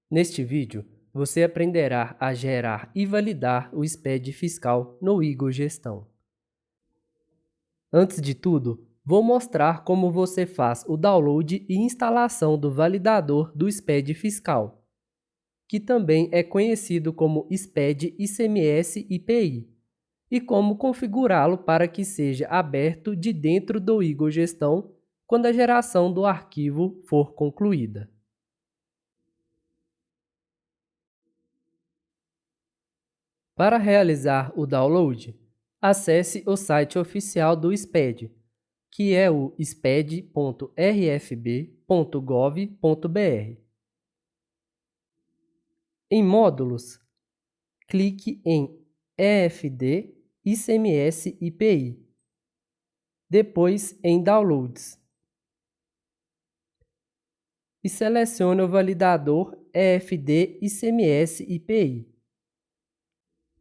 Neste vídeo, você aprenderá a gerar e validar o SPED fiscal no Igor Gestão. Antes de tudo, vou mostrar como você faz o download e instalação do validador do SPED fiscal, que também é conhecido como SPED ICMS IPI, e como configurá-lo para que seja aberto de dentro do Igor Gestão quando a geração do arquivo for concluída. Para realizar o download, acesse o site oficial do SPED, que é o sped.rfb.gov.br. Em Módulos, clique em EFD ICMS IPI, depois em Downloads, e selecione o validador EFD ICMS IPI.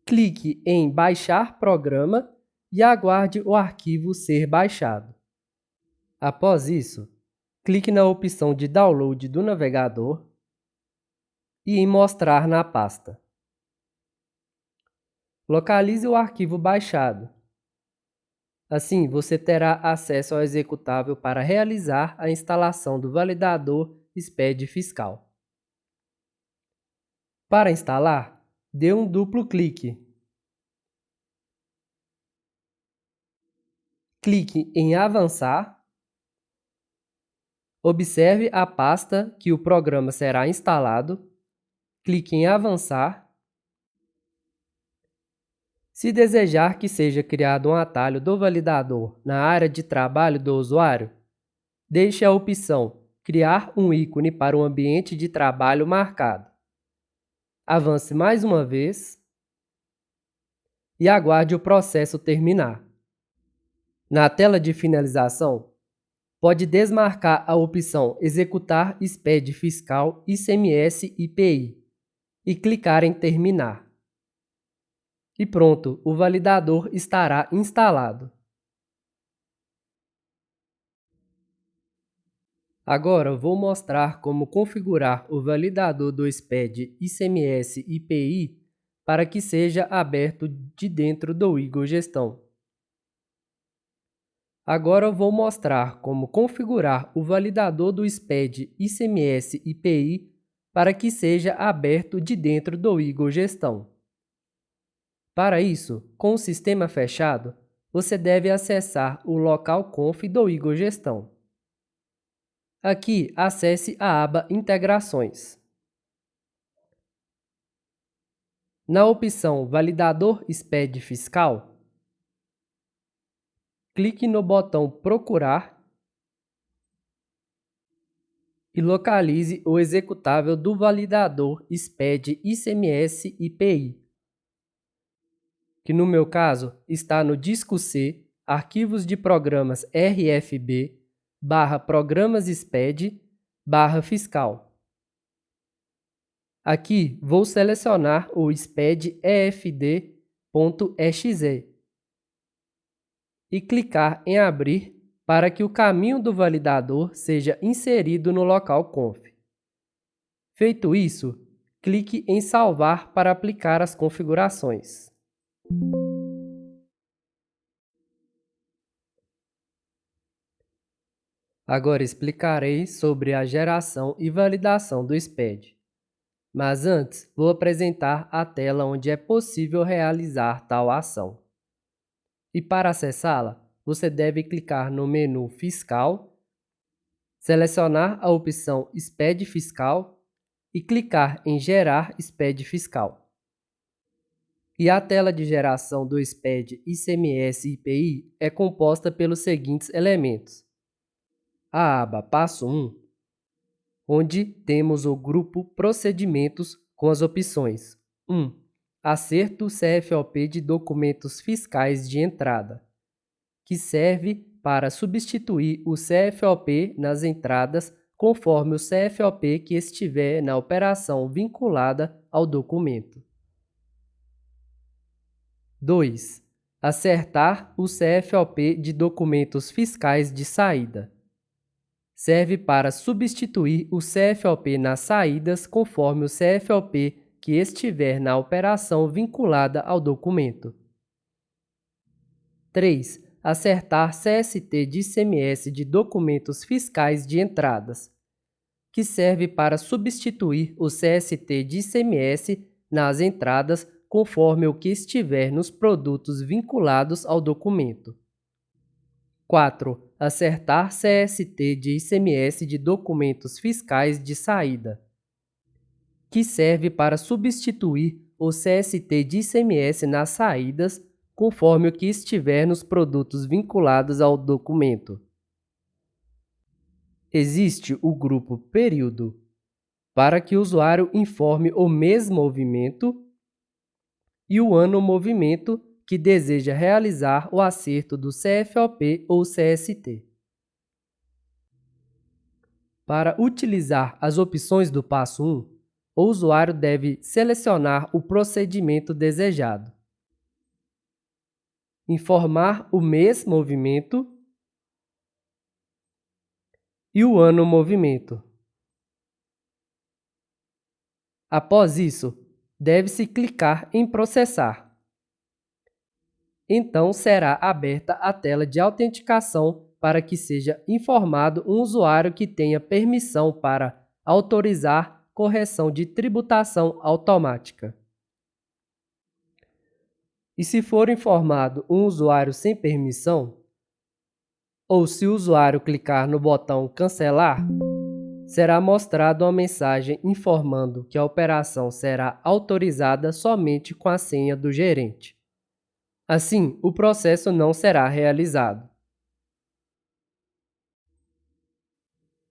Clique em Baixar Programa e aguarde o arquivo ser baixado. Após isso, clique na opção de Download do navegador e em Mostrar na pasta. Localize o arquivo baixado. Assim, você terá acesso ao executável para realizar a instalação do validador SPED fiscal. Para instalar, dê um duplo clique. Clique em Avançar. Observe a pasta que o programa será instalado. Clique em Avançar. Se desejar que seja criado um atalho do validador na área de trabalho do usuário, deixe a opção Criar um ícone para o ambiente de trabalho marcado. Avance mais uma vez e aguarde o processo terminar. Na tela de finalização, pode desmarcar a opção Executar SPED fiscal ICMS IPI e clicar em Terminar. E pronto, o validador estará instalado. Agora vou mostrar como configurar o validador do SPED ICMS IPI para que seja aberto de dentro do Igor Gestão. Agora vou mostrar como configurar o validador do SPED ICMS IPI para que seja aberto de dentro do Igor Gestão. Para isso, com o sistema fechado, você deve acessar o local conf do Igor Gestão. Aqui, acesse a aba Integrações. Na opção Validador SPED Fiscal, clique no botão Procurar e localize o executável do validador SPED ICMS IPI, que no meu caso está no disco C, Arquivos de Programas RFB, /Programas SPED, /Fiscal. Aqui vou selecionar o SPED EFD.exe e clicar em Abrir para que o caminho do validador seja inserido no local conf. Feito isso, clique em Salvar para aplicar as configurações. Agora explicarei sobre a geração e validação do SPED. Mas antes, vou apresentar a tela onde é possível realizar tal ação. E para acessá-la, você deve clicar no menu Fiscal, selecionar a opção SPED Fiscal e clicar em Gerar SPED Fiscal. E a tela de geração do SPED ICMS IPI é composta pelos seguintes elementos: a aba Passo 1, onde temos o grupo Procedimentos com as opções 1. Acerto CFOP de documentos fiscais de entrada, que serve para substituir o CFOP nas entradas conforme o CFOP que estiver na operação vinculada ao documento. 2. Acertar o CFOP de documentos fiscais de saída. serve para substituir o CFOP nas saídas conforme o CFOP que estiver na operação vinculada ao documento. 3. Acertar CST de ICMS de documentos fiscais de entradas, que serve para substituir o CST de ICMS nas entradas conforme o que estiver nos produtos vinculados ao documento. 4. Acertar CST de ICMS de documentos fiscais de saída, que serve para substituir o CST de ICMS nas saídas conforme o que estiver nos produtos vinculados ao documento. Existe o grupo período, para que o usuário informe o mês movimento e o ano movimento que deseja realizar o acerto do CFOP ou CST. Para utilizar as opções do passo 1, o usuário deve selecionar o procedimento desejado, informar o mês movimento e o ano movimento. Após isso, deve-se clicar em processar. Então será aberta a tela de autenticação para que seja informado um usuário que tenha permissão para autorizar correção de tributação automática. E se for informado um usuário sem permissão, ou se o usuário clicar no botão cancelar, será mostrada uma mensagem informando que a operação será autorizada somente com a senha do gerente. Assim, o processo não será realizado.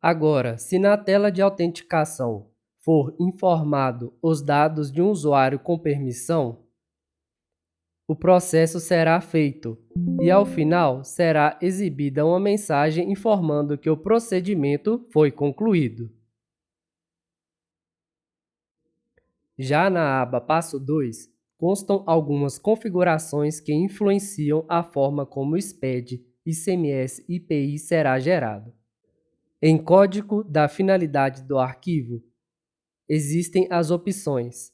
Agora, se na tela de autenticação for informado os dados de um usuário com permissão, o processo será feito e, ao final, será exibida uma mensagem informando que o procedimento foi concluído. Já na aba Passo 2, constam algumas configurações que influenciam a forma como o SPED, ICMS e IPI será gerado. Em código da finalidade do arquivo, existem as opções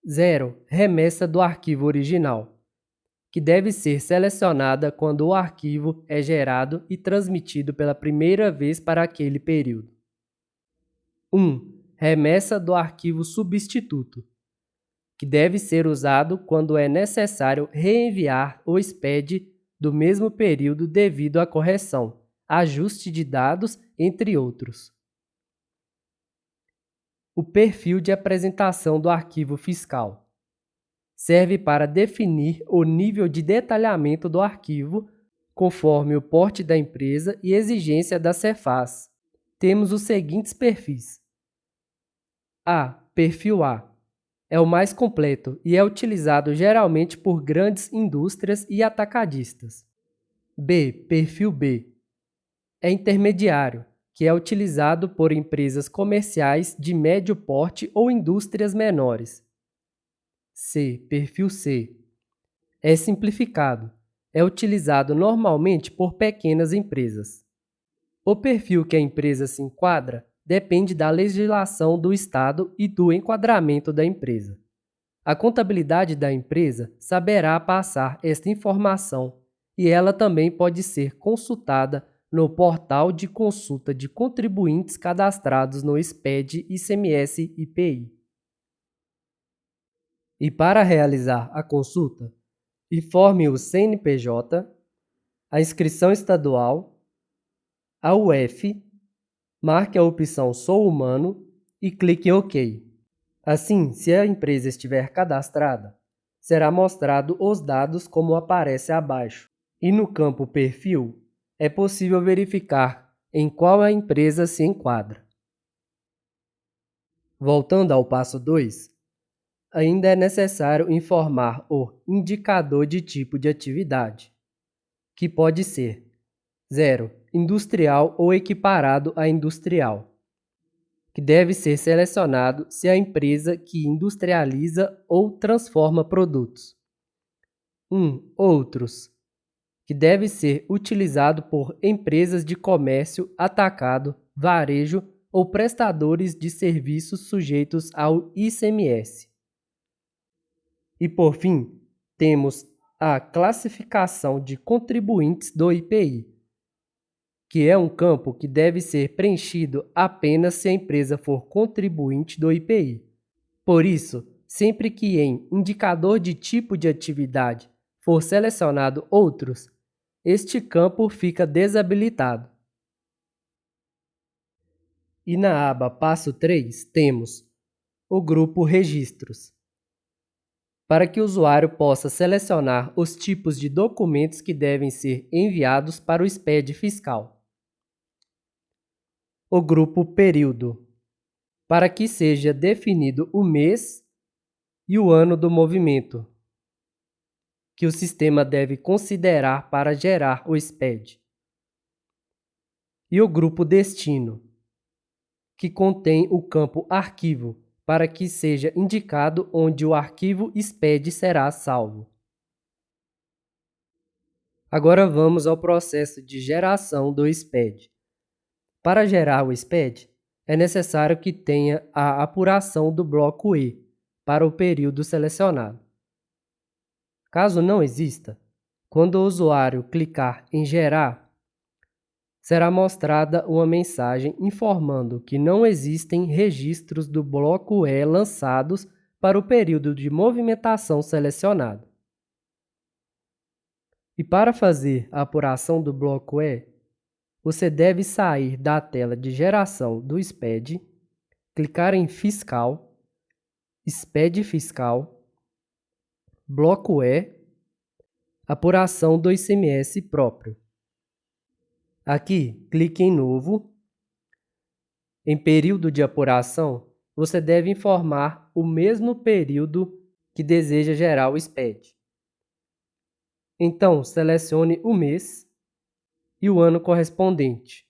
0. Remessa do arquivo original, que deve ser selecionada quando o arquivo é gerado e transmitido pela primeira vez para aquele período. 1. Remessa do arquivo substituto, que deve ser usado quando é necessário reenviar o SPED do mesmo período devido à correção, ajuste de dados, entre outros. O perfil de apresentação do arquivo fiscal serve para definir o nível de detalhamento do arquivo conforme o porte da empresa e exigência da Cefaz. Temos os seguintes perfis. A. Perfil A. É o mais completo e é utilizado geralmente por grandes indústrias e atacadistas. B. Perfil B. É intermediário, que é utilizado por empresas comerciais de médio porte ou indústrias menores. C. Perfil C. É simplificado. É utilizado normalmente por pequenas empresas. O perfil que a empresa se enquadra depende da legislação do Estado e do enquadramento da empresa. A contabilidade da empresa saberá passar esta informação e ela também pode ser consultada no portal de consulta de contribuintes cadastrados no SPED, ICMS e IPI. E para realizar a consulta, informe o CNPJ, a inscrição estadual, a UF, marque a opção Sou Humano e clique em OK. Assim, se a empresa estiver cadastrada, será mostrado os dados como aparece abaixo. E no campo Perfil, é possível verificar em qual a empresa se enquadra. Voltando ao passo 2, ainda é necessário informar o indicador de tipo de atividade, que pode ser 0. Industrial ou equiparado a industrial, que deve ser selecionado se a empresa que industrializa ou transforma produtos. 1. Outros, que deve ser utilizado por empresas de comércio atacado varejo ou prestadores de serviços sujeitos ao ICMS. E por fim, temos a classificação de contribuintes do IPI, que é um campo que deve ser preenchido apenas se a empresa for contribuinte do IPI. Por isso, sempre que em indicador de tipo de atividade for selecionado outros, este campo fica desabilitado. E na aba Passo 3 temos o grupo Registros, para que o usuário possa selecionar os tipos de documentos que devem ser enviados para o SPED fiscal. O grupo Período, para que seja definido o mês e o ano do movimento que o sistema deve considerar para gerar o SPED. E o grupo Destino, que contém o campo Arquivo, para que seja indicado onde o arquivo SPED será salvo. Agora vamos ao processo de geração do SPED. Para gerar o SPED, é necessário que tenha a apuração do bloco E para o período selecionado. Caso não exista, quando o usuário clicar em Gerar, será mostrada uma mensagem informando que não existem registros do bloco E lançados para o período de movimentação selecionado. E para fazer a apuração do bloco E, você deve sair da tela de geração do SPED, clicar em Fiscal, SPED Fiscal, bloco E, apuração do ICMS próprio. Aqui, clique em Novo. Em período de apuração, você deve informar o mesmo período que deseja gerar o SPED. Então, selecione o mês e o ano correspondente.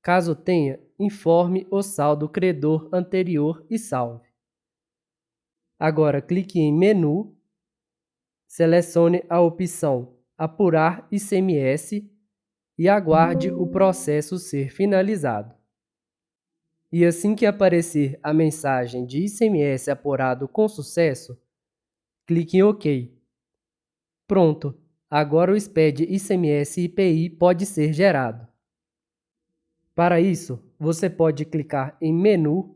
Caso tenha, informe o saldo credor anterior e salve. Agora, clique em Menu, selecione a opção Apurar ICMS e aguarde o processo ser finalizado. E assim que aparecer a mensagem de ICMS apurado com sucesso, clique em OK. Pronto, agora o SPED ICMS IPI pode ser gerado. Para isso, você pode clicar em Menu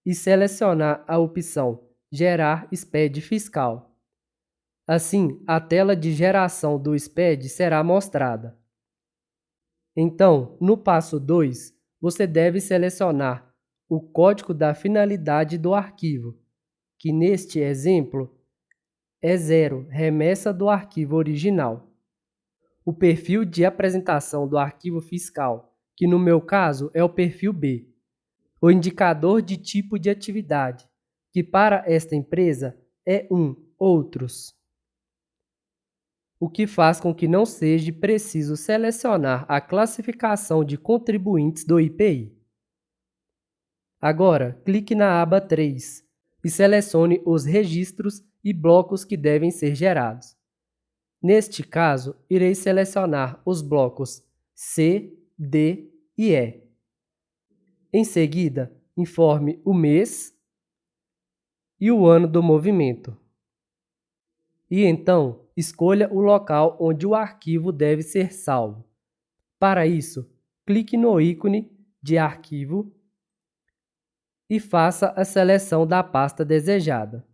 e selecionar a opção Gerar SPED Fiscal. Assim, a tela de geração do SPED será mostrada. Então, no passo 2, você deve selecionar o código da finalidade do arquivo, que neste exemplo é 0, remessa do arquivo original. O perfil de apresentação do arquivo fiscal, que no meu caso é o perfil B. O indicador de tipo de atividade, que para esta empresa é Outros, o que faz com que não seja preciso selecionar a classificação de contribuintes do IPI. Agora, clique na aba 3 e selecione os registros e blocos que devem ser gerados. Neste caso, irei selecionar os blocos C, D e E. Em seguida, informe o mês e o ano do movimento. E então, escolha o local onde o arquivo deve ser salvo. Para isso, clique no ícone de arquivo e faça a seleção da pasta desejada.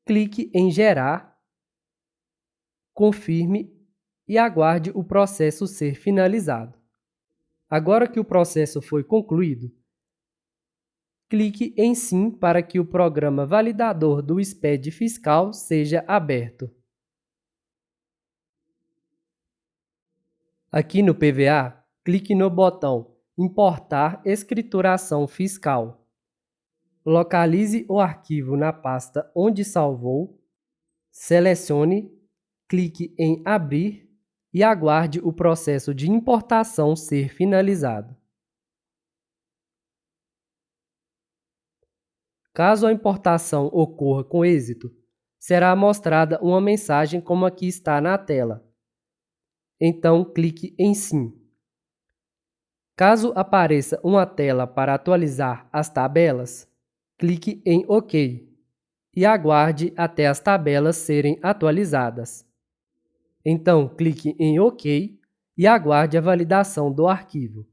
Clique em Gerar, confirme e aguarde o processo ser finalizado. Agora que o processo foi concluído, clique em Sim para que o programa validador do SPED fiscal seja aberto. Aqui no PVA, clique no botão Importar escrituração fiscal. Localize o arquivo na pasta onde salvou, selecione, clique em Abrir e aguarde o processo de importação ser finalizado. Caso a importação ocorra com êxito, será mostrada uma mensagem como a que está na tela. Então, clique em Sim. Caso apareça uma tela para atualizar as tabelas, clique em OK e aguarde até as tabelas serem atualizadas. Então, clique em OK e aguarde a validação do arquivo.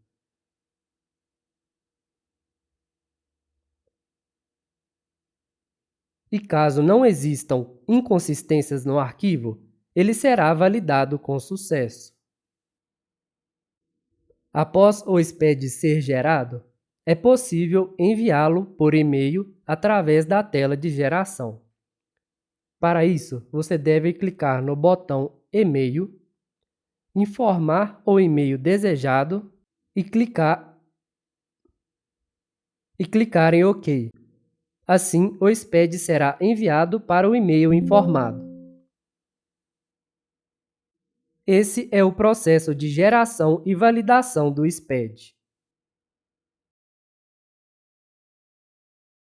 E caso não existam inconsistências no arquivo, ele será validado com sucesso. Após o SPED ser gerado, é possível enviá-lo por e-mail através da tela de geração. Para isso, você deve clicar no botão E-mail, informar o e-mail desejado e clicar em OK. Assim, o SPED será enviado para o e-mail informado. Esse é o processo de geração e validação do SPED.